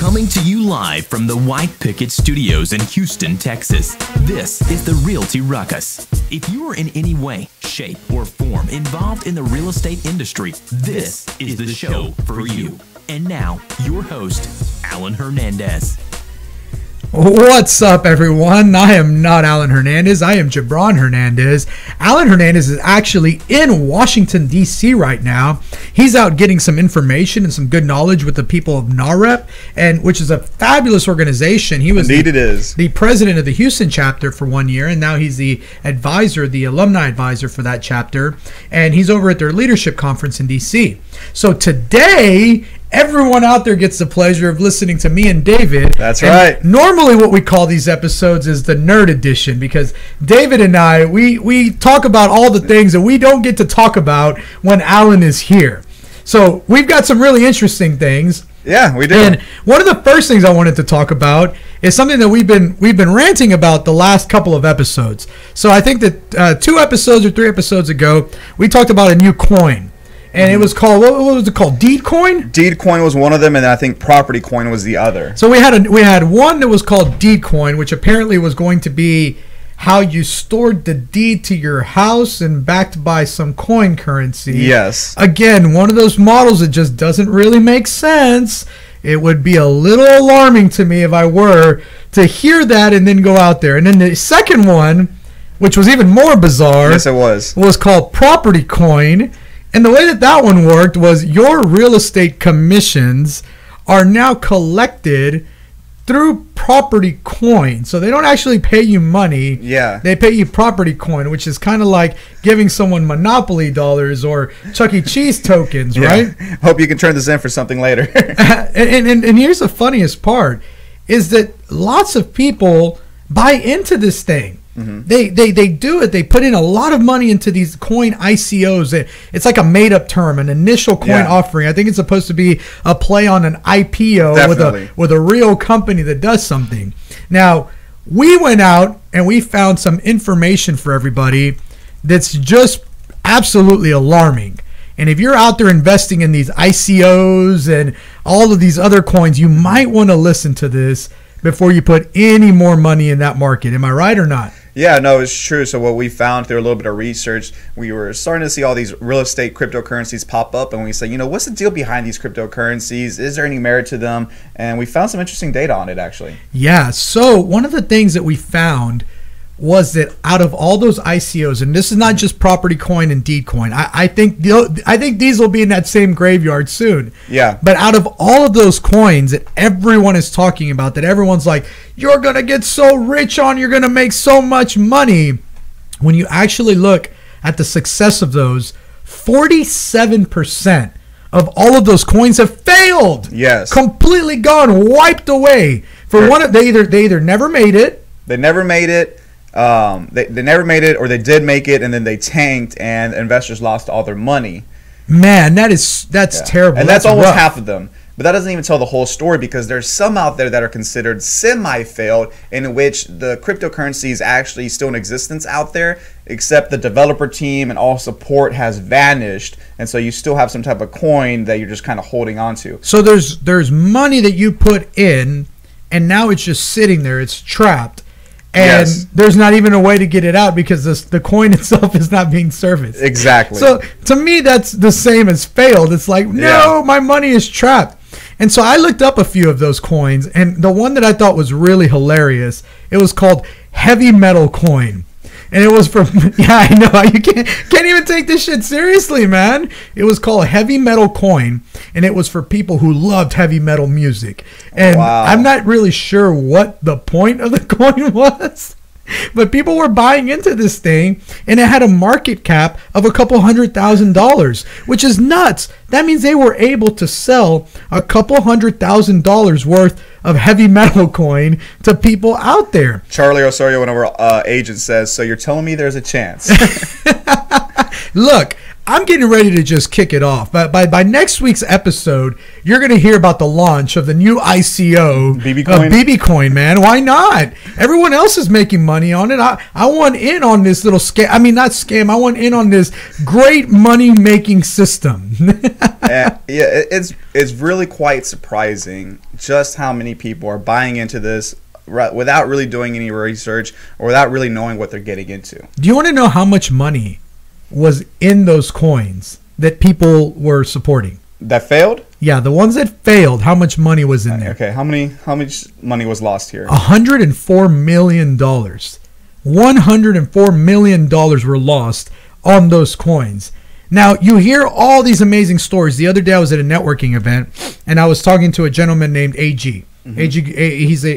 Coming to you live from the White Picket Studios in Houston, Texas, this is the Realty Ruckus. If you are in any way, shape, or form involved in the real estate industry, this is the show for you. And now, your host, Alan Hernandez. What's up, everyone? I am not Alan Hernandez. I am Gibran Hernandez. Alan Hernandez is actually in Washington, D.C. right now. He's out getting some information and some good knowledge with the people of NAREP, which is a fabulous organization. He was the president of the Houston chapter for 1 year, and now he's the advisor, the alumni advisor for that chapter, and he's over at their leadership conference in D.C. So today, everyone out there gets the pleasure of listening to me and David. That's right. Normally what we call these episodes is the nerd edition, because David and I, we talk about all the things that we don't get to talk about when Alan is here. So we've got some really interesting things. Yeah, we do. And one of the first things I wanted to talk about is something that we've been ranting about the last couple of episodes. So I think that 2 episodes or 3 episodes ago, we talked about a new coin. And it was called, what was it called? Deed coin? Deed coin was one of them, and I think property coin was the other. So we had one that was called deed coin, which apparently was going to be how you stored the deed to your house and backed by some coin currency. Yes. Again, one of those models that just doesn't really make sense. It would be a little alarming to me if I were to hear that and then go out there. And then the second one, which was even more bizarre. Yes, it was called property coin. And the way that one worked was your real estate commissions are now collected through property coin. So they don't actually pay you money. Yeah. They pay you property coin, which is kind of like giving someone Monopoly dollars or Chuck E. Cheese tokens, right? Hope you can turn this in for something later. and here's the funniest part, is that lots of people buy into this thing. Mm-hmm. They do it. They put in a lot of money into these coin ICOs. It's like a made-up term, an initial coin offering. I think it's supposed to be a play on an IPO with a real company that does something. Now, we went out and we found some information for everybody that's just absolutely alarming. And if you're out there investing in these ICOs and all of these other coins, you might want to listen to this before you put any more money in that market. Am I right or not? Yeah, no, it's true. So what we found through a little bit of research, we were starting to see all these real estate cryptocurrencies pop up, and we said, what's the deal behind these cryptocurrencies? Is there any merit to them? And we found some interesting data on it, actually. Yeah, so one of the things that we found was that out of all those ICOs, and this is not just property coin and deed coin, I think these will be in that same graveyard soon. Yeah. But out of all of those coins that everyone is talking about, that everyone's like, you're going to get so rich on, you're going to make so much money. When you actually look at the success of those, 47% of all of those coins have failed. Yes. Completely gone, wiped away. They either never made it. They never made it. They never made it, or they did make it and then they tanked and investors lost all their money. Man, that's terrible. And that's almost half of them. But that doesn't even tell the whole story, because there's some out there that are considered semi-failed, in which the cryptocurrency is actually still in existence out there, except the developer team and all support has vanished, and so you still have some type of coin that you're just kind of holding on to. So there's money that you put in, and now it's just sitting there. It's trapped. And there's not even a way to get it out, because the coin itself is not being serviced. Exactly. So to me, that's the same as failed. It's like, no, my money is trapped. And so I looked up a few of those coins, and the one that I thought was really hilarious, it was called Heavy Metal Coin. And it was from, I know, you can't even take this shit seriously, man. It was called Heavy Metal Coin, and it was for people who loved heavy metal music. And I'm not really sure what the point of the coin was, but people were buying into this thing, and it had a market cap of a couple $100,000, which is nuts. That means they were able to sell a couple $100,000 worth of heavy metal coin to people out there. Charlie Osorio, one of our agents, says, so you're telling me there's a chance? Look, I'm getting ready to just kick it off. But by next week's episode, you're going to hear about the launch of the new ICO, BB Coin, man. Why not? Everyone else is making money on it. I want in on this little scam. I mean, not scam. I want in on this great money-making system. It's really quite surprising just how many people are buying into this without really doing any research or without really knowing what they're getting into. Do you want to know how much money was in those coins that people were supporting? That failed? Yeah, the ones that failed, how much money was in there? Okay, how much money was lost here? $104 million. $104 million were lost on those coins. Now, you hear all these amazing stories. The other day I was at a networking event, and I was talking to a gentleman named AG. Mm-hmm. AG,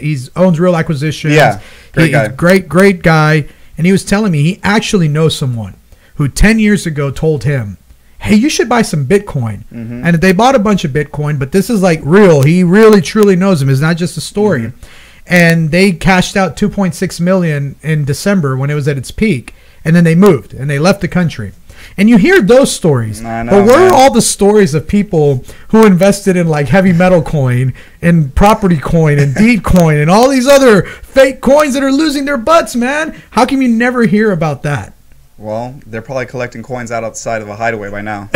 he owns Real Acquisitions. Yeah, great guy. And he was telling me he actually knows someone who 10 years ago told him, hey, you should buy some Bitcoin. Mm-hmm. And they bought a bunch of Bitcoin, but this is like real. He really, truly knows him. It's not just a story. Mm-hmm. And they cashed out $2.6 million in December when it was at its peak. And then they moved and they left the country. And you hear those stories, but where are all the stories of people who invested in like heavy metal coin and property coin and deed coin and all these other fake coins that are losing their butts, man? How come you never hear about that? Well, they're probably collecting coins outside of a hideaway by now.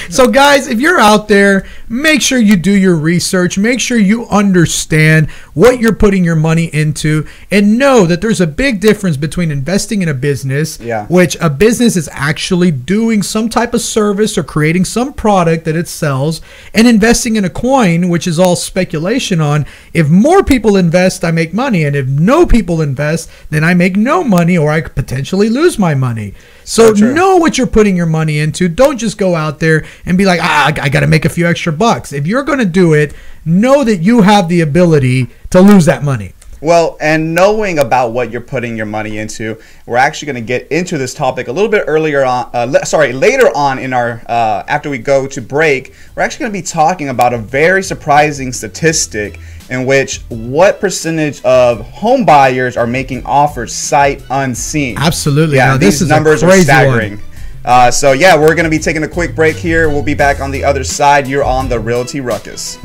So guys, if you're out there, make sure you do your research. Make sure you understand what you're putting your money into, and know that there's a big difference between investing in a business, which a business is actually doing some type of service or creating some product that it sells, and investing in a coin, which is all speculation on, if more people invest, I make money, and if no people invest, then I make no money, or I could potentially lose my money. So know what you're putting your money into. Don't just go out there and be like, I got to make a few extra bucks. If you're going to do it, know that you have the ability to lose that money. Well, and knowing about what you're putting your money into, we're actually going to get into this topic a little bit later on in our, after we go to break. We're actually going to be talking about a very surprising statistic in which what percentage of home buyers are making offers sight unseen. Absolutely. Yeah, now, these numbers are staggering. So yeah, we're going to be taking a quick break here. We'll be back on the other side. You're on the Realty Ruckus.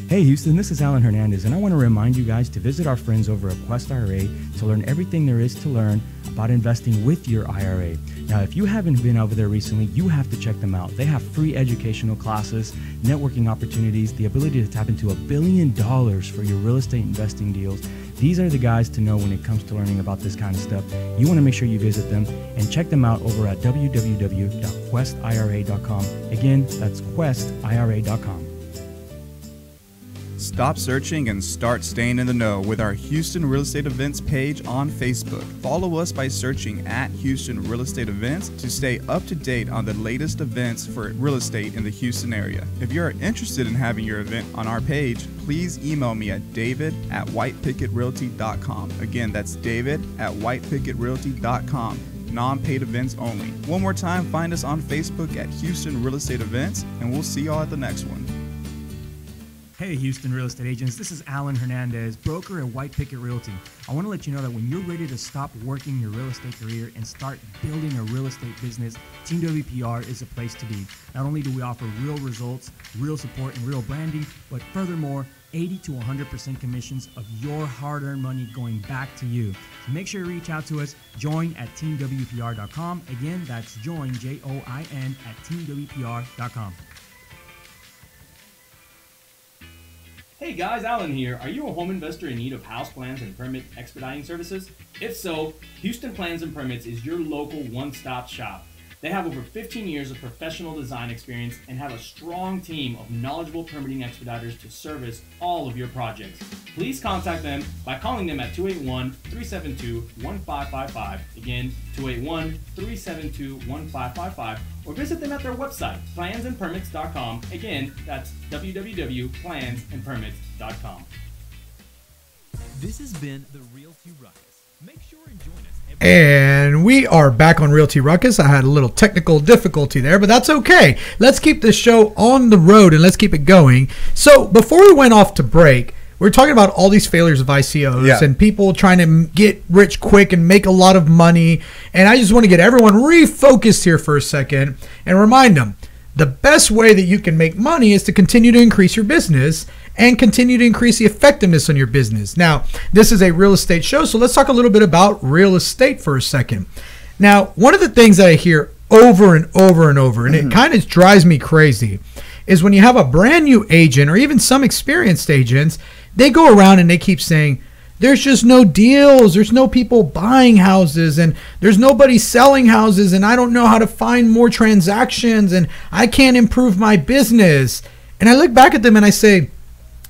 Hey Houston, this is Alan Hernandez, and I want to remind you guys to visit our friends over at Quest IRA to learn everything there is to learn about investing with your IRA. Now, if you haven't been over there recently, you have to check them out. They have free educational classes, networking opportunities, the ability to tap into $1 billion for your real estate investing deals. These are the guys to know when it comes to learning about this kind of stuff. You want to make sure you visit them and check them out over at www.questira.com. Again, that's questira.com. Stop searching and start staying in the know with our Houston Real Estate Events page on Facebook. Follow us by searching at Houston Real Estate Events to stay up to date on the latest events for real estate in the Houston area. If you are interested in having your event on our page, please email me at david@whitepicketrealty.com. Again, that's david@whitepicketrealty.com. Non-paid events only. One more time, find us on Facebook at Houston Real Estate Events, and we'll see y'all at the next one. Hey Houston real estate agents, this is Alan Hernandez, broker at White Picket Realty. I want to let you know that when you're ready to stop working your real estate career and start building a real estate business, Team WPR is a place to be. Not only do we offer real results, real support, and real branding, but furthermore, 80 to 100% commissions of your hard-earned money going back to you. So make sure you reach out to us. Join at teamwpr.com. Again, that's join, Join, at teamwpr.com. Hey guys, Alan here. Are you a home investor in need of house plans and permit expediting services? If so, Houston Plans and Permits is your local one-stop shop. They have over 15 years of professional design experience and have a strong team of knowledgeable permitting expediters to service all of your projects. Please contact them by calling them at 281-372-1555. Again, 281-372-1555. Or visit them at their website, plansandpermits.com. Again, that's www.plansandpermits.com. This has been the Realty Ruckus. Make sure and join us every And we are back on Realty Ruckus. I had a little technical difficulty there, but that's okay. Let's keep this show on the road and let's keep it going. So before we went off to break, we were talking about all these failures of ICOs and people trying to get rich quick and make a lot of money. And I just want to get everyone refocused here for a second and remind them the best way that you can make money is to continue to increase your business and continue to increase the effectiveness on your business. Now, this is a real estate show, so let's talk a little bit about real estate for a second. Now, one of the things that I hear over and over and over, and it kind of drives me crazy, is when you have a brand new agent or even some experienced agents, they go around and they keep saying, there's just no deals, there's no people buying houses, and there's nobody selling houses, and I don't know how to find more transactions, and I can't improve my business. And I look back at them and I say,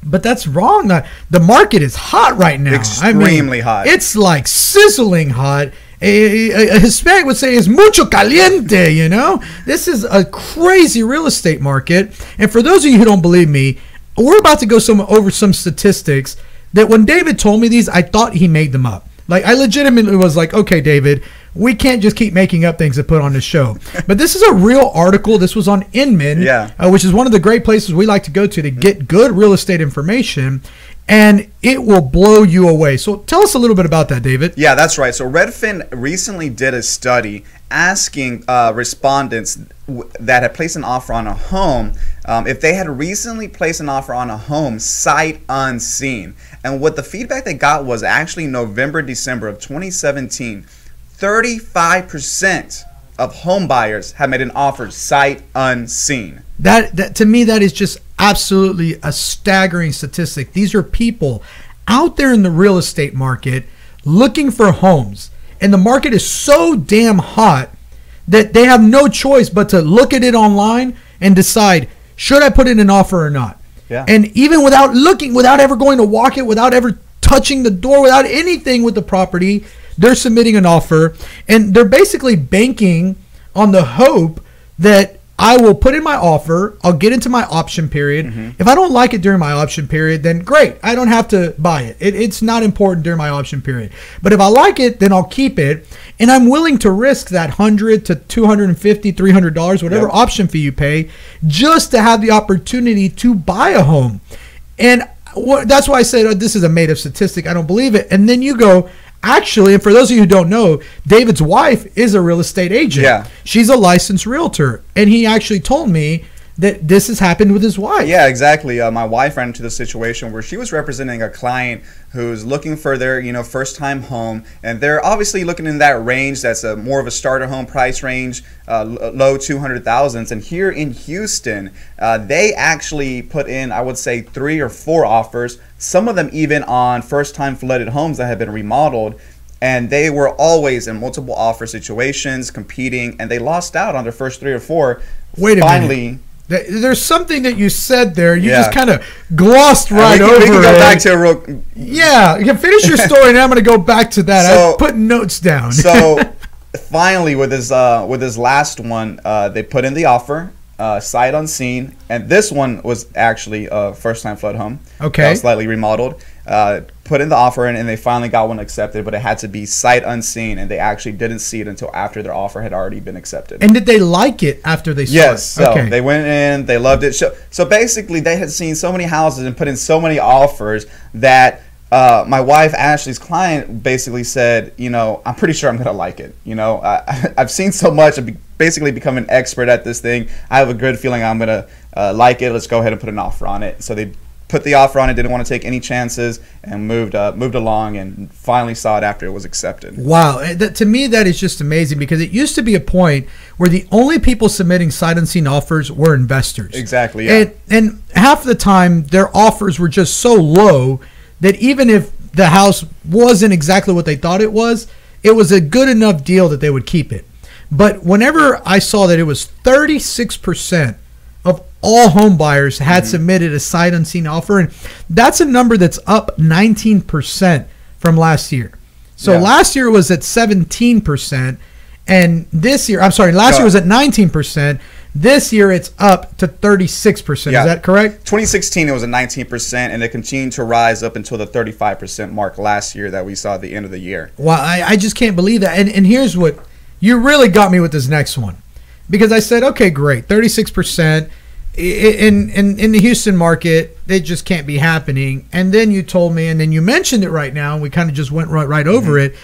but that's wrong. The market is hot right now. Extremely hot. It's like sizzling hot. A Hispanic would say it's mucho caliente, you know? This is a crazy real estate market. And for those of you who don't believe me, we're about to go over some statistics that when David told me these, I thought he made them up. Like, I legitimately was like, okay, David, we can't just keep making up things to put on the show. But this is a real article. This was on Inman, which is one of the great places we like to go to get good real estate information. And it will blow you away. So tell us a little bit about that, David. Yeah, that's right. So Redfin recently did a study asking respondents that had placed an offer on a home if they had recently placed an offer on a home sight unseen. And what the feedback they got was actually November, December of 2017, 35% of home buyers have made an offer sight unseen. That to me, that is just absolutely a staggering statistic. These are people out there in the real estate market looking for homes, and the market is so damn hot that they have no choice but to look at it online and decide, should I put in an offer or not? Yeah. And even without looking, without ever going to walk it, without ever touching the door, without anything with the property, they're submitting an offer, and they're basically banking on the hope that I will put in my offer, I'll get into my option period. If I don't like it during my option period, then great, I don't have to buy it. It's not important during my option period. But if I like it, then I'll keep it, and I'm willing to risk that $100 to $250, $300, whatever option fee you pay, just to have the opportunity to buy a home. And that's why I said, this is a made-up statistic. I don't believe it. And then you go, actually, and for those of you who don't know, David's wife is a real estate agent. Yeah. She's a licensed realtor. And he actually told me that this has happened with his wife. Yeah, exactly. My wife ran into the situation where she was representing a client who's looking for their, first-time home, and they're obviously looking in that range. That's more of a starter home price range, low 200,000s. And here in Houston, they actually put in, I would say, 3 or 4 offers. Some of them even on first-time flooded homes that have been remodeled. And they were always in multiple offer situations, competing, and they lost out on their first 3 or 4. Wait a minute. There's something that you said there. You just kind of glossed right over it. We can go back to it real. Yeah, you can finish your story, and I'm going to go back to that. So, I put notes down. So finally, with this last one, they put in the offer, sight unseen, and this one was actually a first-time flood home. Okay, slightly remodeled. Put in the offer, and they finally got one accepted, but it had to be sight unseen, and they actually didn't see it until after their offer had already been accepted. And did they like it after they saw it? Yes, so they went in, they loved it. So basically, they had seen so many houses and put in so many offers that my wife Ashley's client basically said, I'm pretty sure I'm going to like it. I've seen so much. I've basically become an expert at this thing. I have a good feeling I'm going to like it. Let's go ahead and put an offer on it. So they put the offer on it, didn't want to take any chances, and moved along, and finally saw it after it was accepted. Wow. To me, that is just amazing, because it used to be a point where the only people submitting sight unseen offers were investors. Exactly, yeah. And half the time, their offers were just so low that even if the house wasn't exactly what they thought it was a good enough deal that they would keep it. But whenever I saw that it was 36% of all home buyers had submitted a sight unseen offer, and that's a number that's up 19% from last year. So last year was at 17%, and this year, last year was at 19%. This year it's up to 36%. Yeah. Is that correct? 2016 it was at 19%, and it continued to rise up until the 35% mark last year that we saw at the end of the year. Well, I just can't believe that. And here's what you really got me with this next one, because I said, okay, great, 36%. In the Houston market, it just can't be happening. And then you told me, and then you mentioned it right now, and we kind of just went right over it.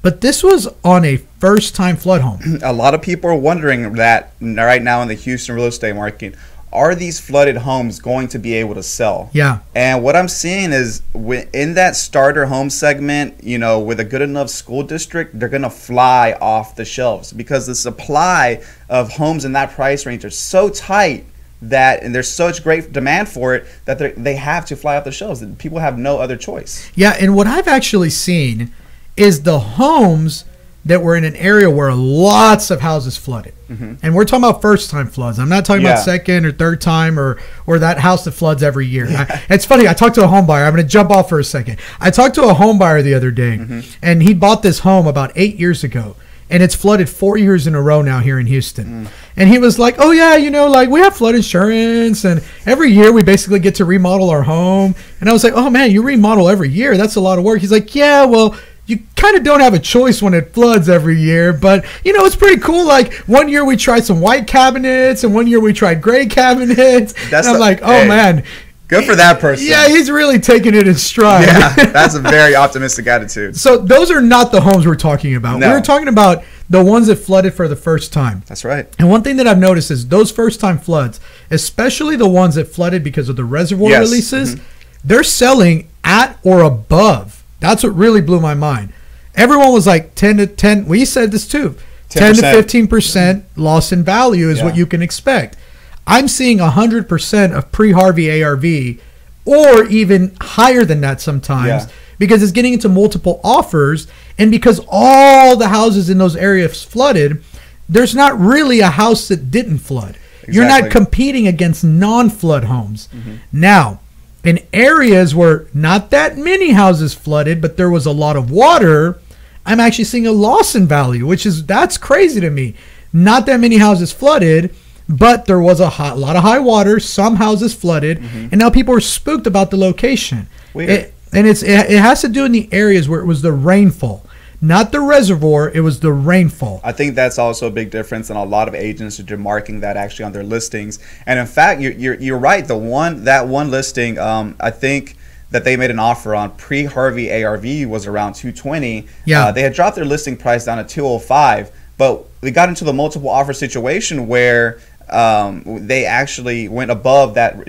But this was on a first-time flood home. A lot of people are wondering that right now in the Houston real estate market, are these flooded homes going to be able to sell? Yeah. And what I'm seeing is in that starter home segment, you know, with a good enough school district, they're going to fly off the shelves because the supply of homes in that price range are so tight and there's such great demand for it that they have to fly off the shelves. People have no other choice. Yeah, and what I've actually seen is the homes that were in an area where lots of houses flooded. And we're talking about first-time floods. I'm not talking about second or third time or that house that floods every year. It's funny. I talked to a home buyer. I'm going to jump off for a second. I talked to a home buyer the other day, and he bought this home about 8 years ago. And it's flooded 4 years in a row now here in Houston. And he was like, oh, yeah, you know, like we have flood insurance. And every year we basically get to remodel our home. And I was like, oh, man, you remodel every year. That's a lot of work. He's like, yeah, well, you kind of don't have a choice when it floods every year. But, you know, it's pretty cool. Like one year we tried some white cabinets and one year we tried gray cabinets. And I'm like, oh, man. Good for that person. Yeah, he's really taking it in stride. Yeah, that's a very optimistic attitude. So those are not the homes we're talking about. No. We're talking about the ones that flooded for the first time. That's right. And one thing that I've noticed is those first-time floods, especially the ones that flooded because of the reservoir releases, they're selling at or above. That's what really blew my mind. Everyone was like 10 to 10. We said this too. 10 to 15% loss in value is what you can expect. I'm seeing 100% of pre-Harvey ARV or even higher than that sometimes because it's getting into multiple offers. And because all the houses in those areas flooded, there's not really a house that didn't flood. Exactly. You're not competing against non-flood homes. Now, in areas where not that many houses flooded, but there was a lot of water, I'm actually seeing a loss in value, that's crazy to me. Not that many houses flooded, but there was a lot of high water. Some houses flooded, and now people are spooked about the location. It has to do in the areas where it was the rainfall, not the reservoir. It was the rainfall. I think that's also a big difference, and a lot of agents are marking that actually on their listings. And in fact, you're right. That one listing, I think that they made an offer on pre-Harvey ARV was around 220. Yeah, they had dropped their listing price down to 205, but we got into the multiple offer situation where they actually went above that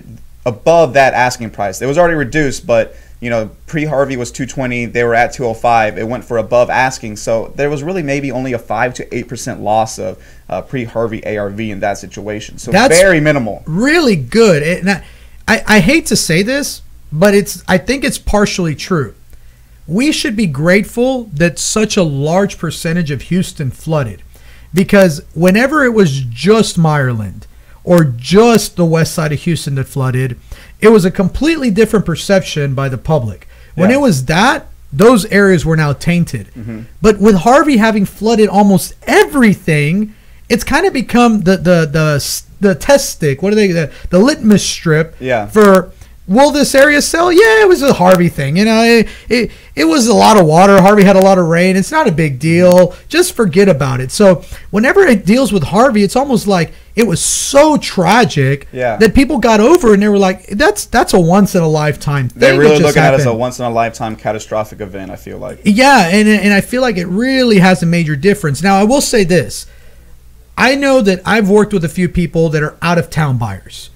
asking price. It was already reduced, but you know, pre-Harvey was 220. They were at 205. It went for above asking. So there was really maybe only a 5 to 8% loss of pre-Harvey ARV in that situation. So that's very minimal. Really good. And I hate to say this, but I think it's partially true. We should be grateful that such a large percentage of Houston flooded, because whenever it was just Meyerland or just the west side of Houston that flooded, it was a completely different perception by the public. When it was those areas were now tainted. But with Harvey having flooded almost everything, it's kind of become the test stick. What are they? The litmus strip for. Will this area sell? Yeah, it was a Harvey thing. You know, it was a lot of water. Harvey had a lot of rain. It's not a big deal. Just forget about it. So whenever it deals with Harvey, it's almost like it was so tragic that people got over and they were like, that's a once in a lifetime thing. They really look at it as a once in a lifetime catastrophic event, I feel like. Yeah, and I feel like it really has a major difference. Now, I will say this. I know that I've worked with a few people that are out-of-town buyers.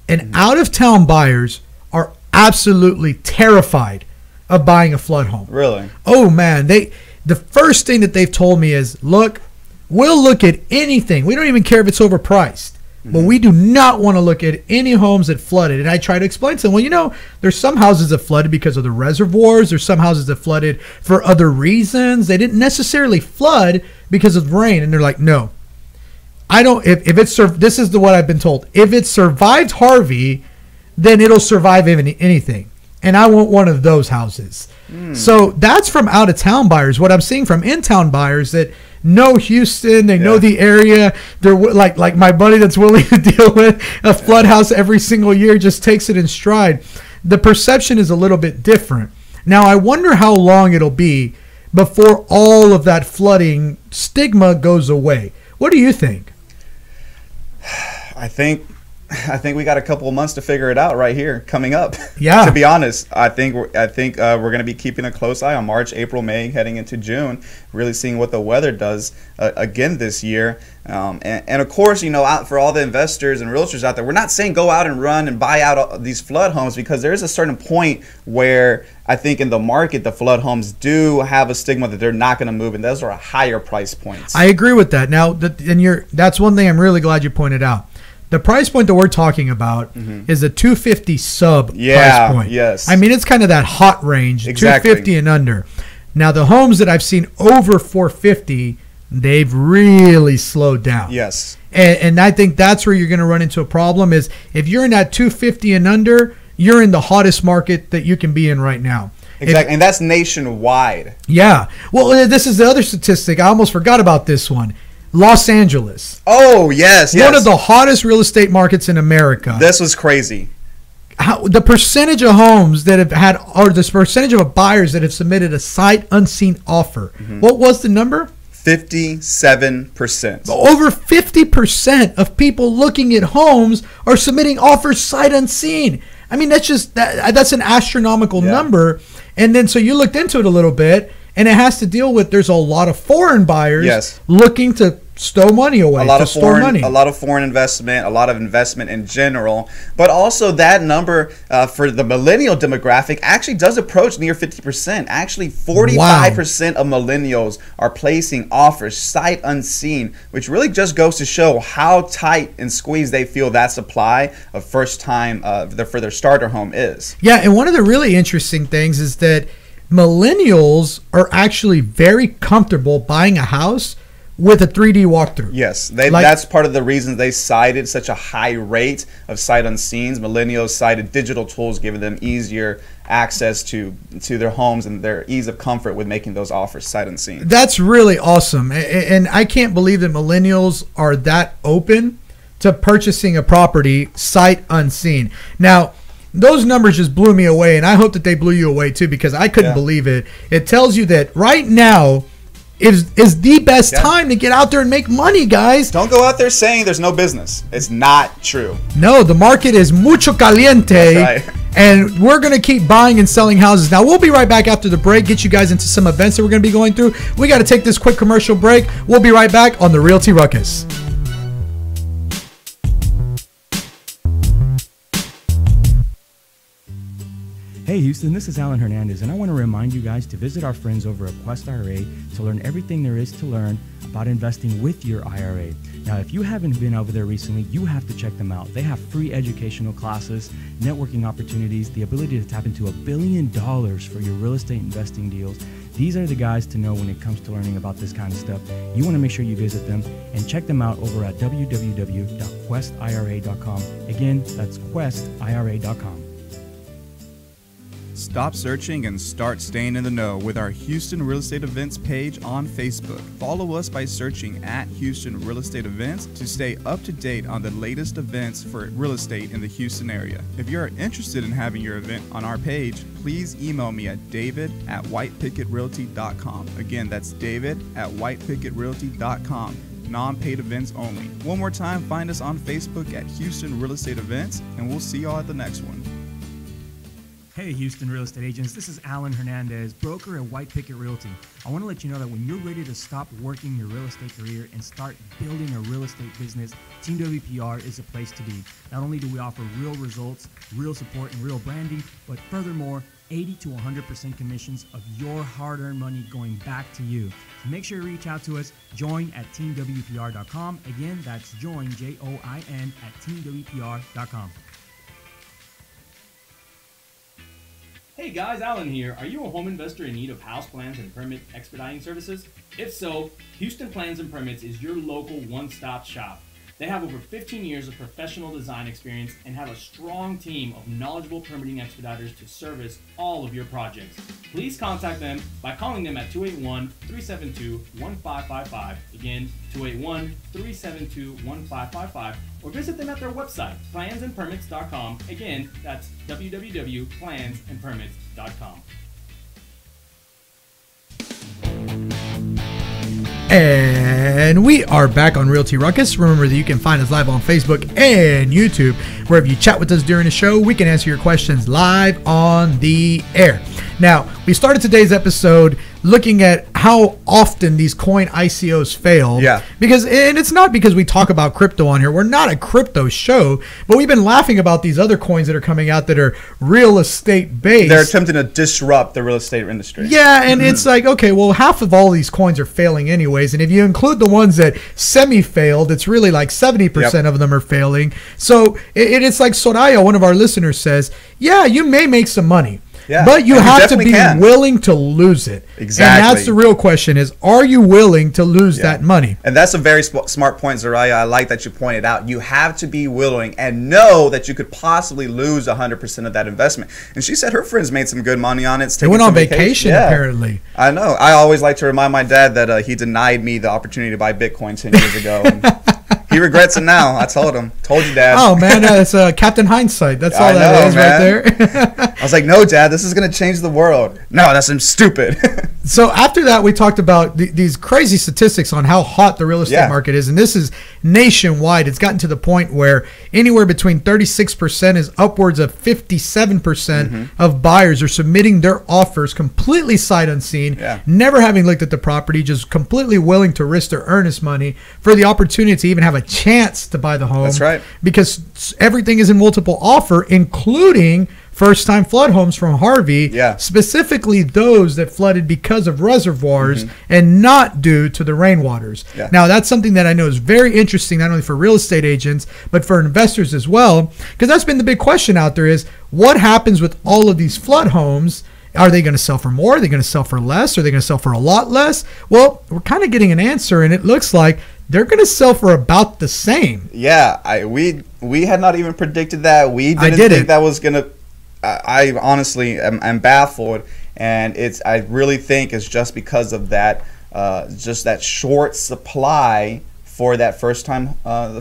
And out-of-town buyers are absolutely terrified of buying a flood home. Really? Oh, man. The first thing that they've told me is, look, we'll look at anything. We don't even care if it's overpriced. But we do not want to look at any homes that flooded. And I try to explain to them, well, you know, there's some houses that flooded because of the reservoirs. There's some houses that flooded for other reasons. They didn't necessarily flood because of rain. And they're like, no. I don't. If it's this is what I've been told. If it survived Harvey, then it'll survive anything. And I want one of those houses. So that's from out-of-town buyers. What I'm seeing from in-town buyers that know Houston. They know the area. They're like my buddy that's willing to deal with a flood house every single year, just takes it in stride. The perception is a little bit different. Now, I wonder how long it'll be before all of that flooding stigma goes away. What do you think? I think we got a couple of months to figure it out right here coming up. Yeah. To be honest, I think we're going to be keeping a close eye on March, April, May, heading into June, really seeing what the weather does again this year. And of course, out for all the investors and realtors out there, we're not saying go out and run and buy out these flood homes, because there is a certain point where I think in the market the flood homes do have a stigma that they're not going to move, and those are higher price points. I agree with that. Now, that's one thing I'm really glad you pointed out. The price point that we're talking about is a 250 sub price point. Yes. I mean, it's kind of that hot range, Exactly. 250 and under. Now, the homes that I've seen over 450, they've really slowed down. Yes. And I think that's where you're going to run into a problem is if you're in that 250 and under, you're in the hottest market that you can be in right now. Exactly. And that's nationwide. Yeah. Well, this is the other statistic. I almost forgot about this one. Los Angeles. Oh, yes. One of the hottest real estate markets in America. This was crazy. The percentage of homes that have had, or the percentage of buyers that have submitted a sight unseen offer. What was the number? 57%. Over 50% of people looking at homes are submitting offers sight unseen. I mean, that's an astronomical number. And then so you looked into it a little bit, and it has to deal with there's a lot of foreign buyers looking to stow money away. A lot of foreign investment, a lot of investment in general, but also that number for the millennial demographic actually does approach near 50%. Actually, 45% of millennials are placing offers sight unseen, which really just goes to show how tight and squeezed they feel that supply of first time for their starter home is. Yeah, and one of the really interesting things is that millennials are actually very comfortable buying a house with a 3D walkthrough. Yes, that's part of the reason they cited such a high rate of sight unseens. Millennials cited digital tools giving them easier access to their homes and their ease of comfort with making those offers sight unseen. That's really awesome. And I can't believe that millennials are that open to purchasing a property sight unseen. Now, those numbers just blew me away, and I hope that they blew you away too, because I couldn't believe it. It tells you that right now is the best time to get out there and make money, guys. Don't go out there saying there's no business. It's not true. No, the market is mucho caliente. That's right. And we're going to keep buying and selling houses. Now, we'll be right back after the break, get you guys into some events that we're going to be going through. We got to take this quick commercial break. We'll be right back on the Realty Ruckus. Hey Houston, this is Alan Hernandez, and I want to remind you guys to visit our friends over at Quest IRA to learn everything there is to learn about investing with your IRA. Now, if you haven't been over there recently, you have to check them out. They have free educational classes, networking opportunities, the ability to tap into $1 billion for your real estate investing deals. These are the guys to know when it comes to learning about this kind of stuff. You want to make sure you visit them and check them out over at www.questira.com. Again, that's questira.com. Stop searching and start staying in the know with our Houston Real Estate Events page on Facebook. Follow us by searching at Houston Real Estate Events to stay up to date on the latest events for real estate in the Houston area. If you are interested in having your event on our page, please email me at david@whitepicketrealty.com. Again, that's david@whitepicketrealty.com. Non-paid events only. One more time, find us on Facebook at Houston Real Estate Events, and we'll see y'all at the next one. Hey Houston real estate agents, this is Alan Hernandez, broker at White Picket Realty. I want to let you know that when you're ready to stop working your real estate career and start building a real estate business, Team WPR is a place to be. Not only do we offer real results, real support, and real branding, but furthermore, 80 to 100% commissions of your hard-earned money going back to you. So make sure you reach out to us, join at teamwpr.com. Again, that's join, Join, at teamwpr.com. Hey guys, Alan here. Are you a home investor in need of house plans and permit expediting services? If so, Houston Plans and Permits is your local one-stop shop. They have over 15 years of professional design experience and have a strong team of knowledgeable permitting expediters to service all of your projects. Please contact them by calling them at 281-372-1555. Again, 281-372-1555. Or visit them at their website, plansandpermits.com. Again, that's www.plansandpermits.com. And we are back on Realty Ruckus. Remember that you can find us live on Facebook and YouTube. Wherever you chat with us during the show, we can answer your questions live on the air. Now, we started today's episode looking at how often these coin ICOs fail. Yeah. And it's not because we talk about crypto on here. We're not a crypto show, but we've been laughing about these other coins that are coming out that are real estate based. They're attempting to disrupt the real estate industry. Yeah, and it's like, okay, well, half of all these coins are failing anyways. And if you include the ones that semi-failed, it's really like 70% of them are failing. So it's like Soraya, one of our listeners, says, yeah, you may make some money. Yeah, but you have to be can. willing to lose it. Exactly. And that's the real question is, are you willing to lose that money? And that's a very smart point, Zaraya. I like that you pointed out. You have to be willing and know that you could possibly lose 100% of that investment. And she said her friends made some good money on it. They went on vacation, apparently. I know. I always like to remind my dad that he denied me the opportunity to buy Bitcoin 10 years ago. And he regrets it now. I told him. Told you, Dad. Oh, man, that's Captain Hindsight. That's all that is right there. I was like, no, Dad, this is going to change the world. No, that's stupid. So after that, we talked about these crazy statistics on how hot the real estate market is. And this is nationwide. It's gotten to the point where anywhere between 36% is upwards of 57% of buyers are submitting their offers completely sight unseen, never having looked at the property, just completely willing to risk their earnest money for the opportunity to even have a chance to buy the home. That's right. Because everything is in multiple offer, including first-time flood homes from Harvey, specifically those that flooded because of reservoirs and not due to the rainwaters. Now, that's something that I know is very interesting, not only for real estate agents, but for investors as well, because that's been the big question out there is, what happens with all of these flood homes? Are they going to sell for more? Are they going to sell for less? Are they going to sell for a lot less? Well, we're kind of getting an answer, and it looks like they're going to sell for about the same. Yeah, we had not even predicted that. We didn't think that was going to... I honestly am baffled, and I really think it's just because of that, just that short supply for that first time. I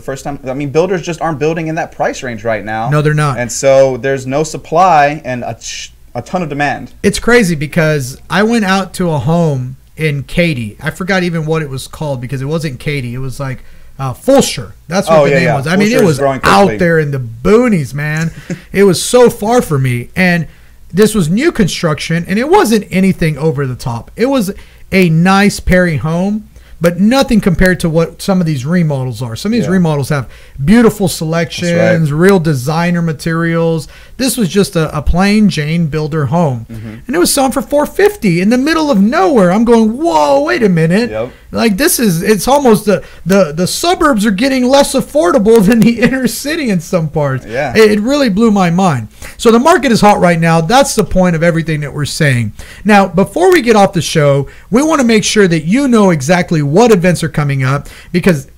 mean, builders just aren't building in that price range right now. No, they're not. And so there's no supply and a ton of demand. It's crazy because I went out to a home in Katy. I forgot even what it was called because it wasn't Katy. It was like Fulshire. That's what the name was. I mean, it was out there in the boonies, man. It was so far for me. And this was new construction, and it wasn't anything over the top. It was a nice Perry home, but nothing compared to what some of these remodels are. Some of these remodels have beautiful selections, real designer materials. This was just a plain Jane builder home. And it was selling for $450 in the middle of nowhere. I'm going, whoa, wait a minute. Like it's almost the suburbs are getting less affordable than the inner city in some parts. It really blew my mind. So the market is hot right now. That's the point of everything that we're saying. Now, before we get off the show, we want to make sure that you know exactly what events are coming up because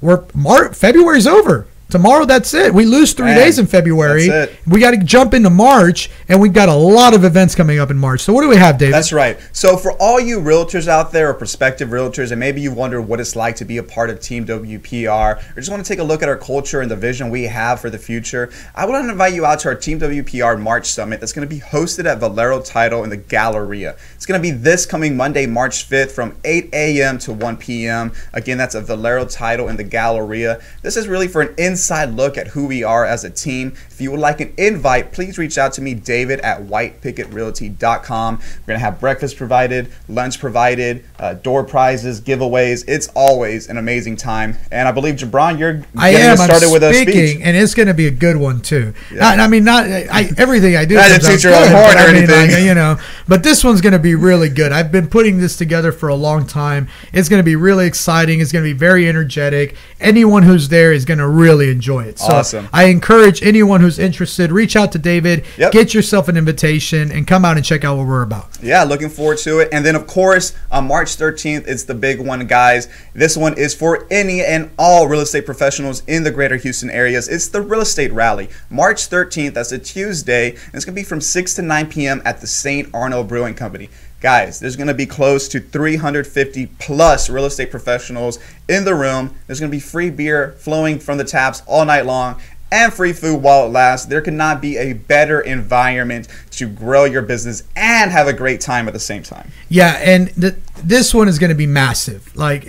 February's over. Tomorrow, that's it. We lose 3 days in February. That's it. We got to jump into March, and we've got a lot of events coming up in March. So what do we have, David? That's right. So for all you realtors out there or prospective realtors, and maybe you wonder what it's like to be a part of Team WPR, or just want to take a look at our culture and the vision we have for the future, I want to invite you out to our Team WPR March Summit that's going to be hosted at Valero Title in the Galleria. It's going to be this coming Monday, March 5th from 8 a.m. to 1 p.m. Again, that's at Valero Title in the Galleria. This is really for an inside look at who we are as a team. If you would like an invite, please reach out to me, David, at whitepicketrealty.com. We're going to have breakfast provided, lunch provided, door prizes, giveaways. It's always an amazing time. And I believe, Jabron, you're getting started with a speech. And it's going to be a good one, too. Everything I do. I didn't teach your own horn or anything. But this one's going to be really good. I've been putting this together for a long time. It's going to be really exciting. It's going to be very energetic. Anyone who's there is going to really really enjoy it. So Awesome. I encourage anyone who's interested, reach out to David, Yep. get yourself an invitation, and come out and check out what we're about. Yeah, looking forward to it. And then, of course, on March 13th, it's the big one, guys. This one is for any and all real estate professionals in the greater Houston areas. It's the Real Estate Rally. March 13th, that's a Tuesday, and it's going to be from 6 to 9 p.m. at the St. Arnold Brewing Company. Guys, there's going to be close to 350 plus real estate professionals in the room. There's going to be free beer flowing from the taps all night long and free food while it lasts. There could not be a better environment to grow your business and have a great time at the same time. Yeah, and this one is going to be massive. Like,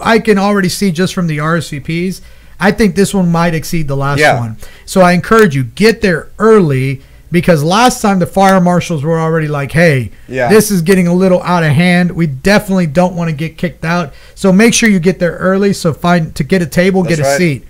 I can already see just from the RSVPs, I think this one might exceed the last one. So I encourage you, get there early, because last time the fire marshals were already like, hey, this is getting a little out of hand. We definitely don't want to get kicked out. So make sure you get there early. So to get a table, get a seat.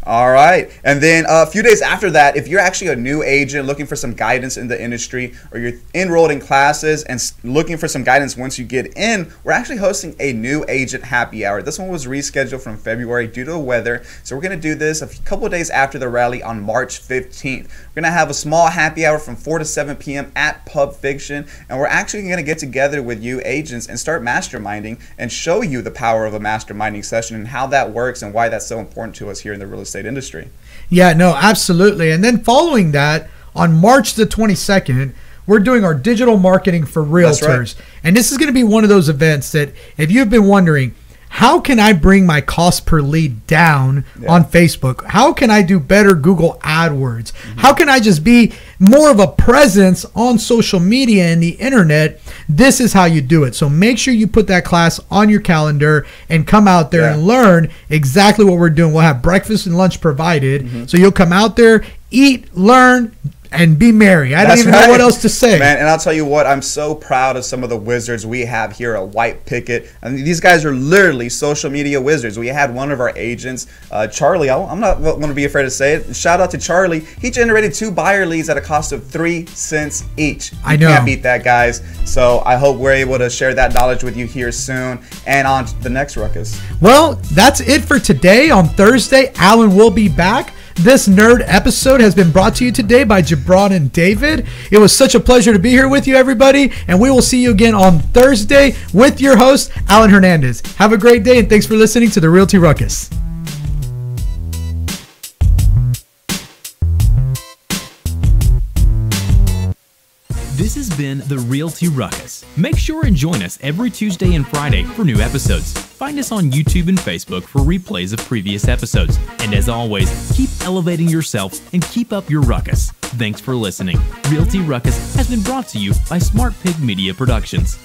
All right. And then a few days after that, if you're actually a new agent looking for some guidance in the industry, or you're enrolled in classes and looking for some guidance once you get in, we're actually hosting a new agent happy hour. This one was rescheduled from February due to the weather. So we're going to do this a couple of days after the rally on March 15th. We're going to have a small happy hour from 4 to 7 p.m. at Pub Fiction. And we're actually going to get together with you agents and start masterminding and show you the power of a masterminding session and how that works and why that's so important to us here in the real estate industry. Yeah, no, absolutely. And then following that, on March the 22nd, we're doing our digital marketing for realtors. That's right. And this is going to be one of those events that if you've been wondering, how can I bring my cost per lead down on Facebook? How can I do better Google AdWords? How can I just be more of a presence on social media and the internet? This is how you do it. So make sure you put that class on your calendar and come out there and learn exactly what we're doing. We'll have breakfast and lunch provided. So you'll come out there, eat, learn, and be merry. I don't even know what else to say. Man, and I'll tell you what, I'm so proud of some of the wizards we have here at White Picket. I mean, these guys are literally social media wizards. We had one of our agents, Charlie, I'm not going to be afraid to say it. Shout out to Charlie. He generated 2 buyer leads at a cost of 3 cents each. I know. Can't beat that, guys. So I hope we're able to share that knowledge with you here soon and on the next Ruckus. Well, that's it for today. On Thursday, Alan will be back. This nerd episode has been brought to you today by Jabron and David. It was such a pleasure to be here with you, everybody, and we will see you again on Thursday with your host, Alan Hernandez. Have a great day, and thanks for listening to the Realty Ruckus. This has been the Realty Ruckus. Make sure and join us every Tuesday and Friday for new episodes. Find us on YouTube and Facebook for replays of previous episodes. And as always, keep elevating yourself and keep up your ruckus. Thanks for listening. Realty Ruckus has been brought to you by Smart Pig Media Productions.